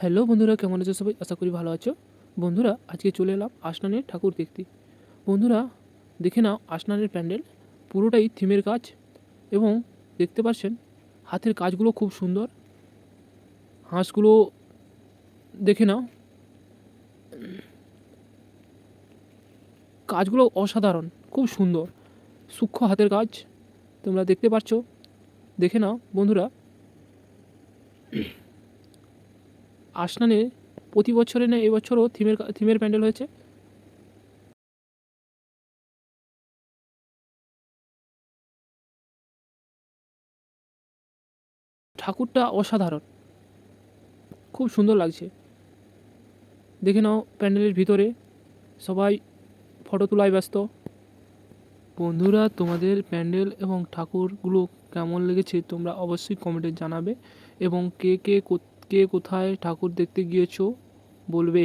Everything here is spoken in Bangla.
হ্যালো বন্ধুরা, কেমন আছো সবাই? আশা করি ভালো আছো। বন্ধুরা, আজকে চলে এলাম আসনানের ঠাকুর দেখতে। বন্ধুরা, দেখে নাও আসনানের প্যান্ডেল পুরোটাই থিমের কাজ, এবং দেখতে পাচ্ছেন হাতের কাজগুলো খুব সুন্দর। হাঁসগুলো দেখে নাও, কাজগুলো অসাধারণ, খুব সুন্দর, সূক্ষ্ম হাতের কাজ তোমরা দেখতে পাচ্ছ। দেখে নাও বন্ধুরা, আসনানে প্রতি বছরে না এবছরও থিমের প্যান্ডেল হয়েছে। ঠাকুরটা অসাধারণ, খুব সুন্দর লাগছে। দেখে নাও প্যান্ডেলের ভিতরে সবাই ফটো তোলায় ব্যস্ত। বন্ধুরা, তোমাদের প্যান্ডেল এবং ঠাকুরগুলো কেমন লেগেছে তোমরা অবশ্যই কমেন্টে জানাবে, এবং কে কে কোথায় ঠাকুর দেখতে গিয়েছো বলবে।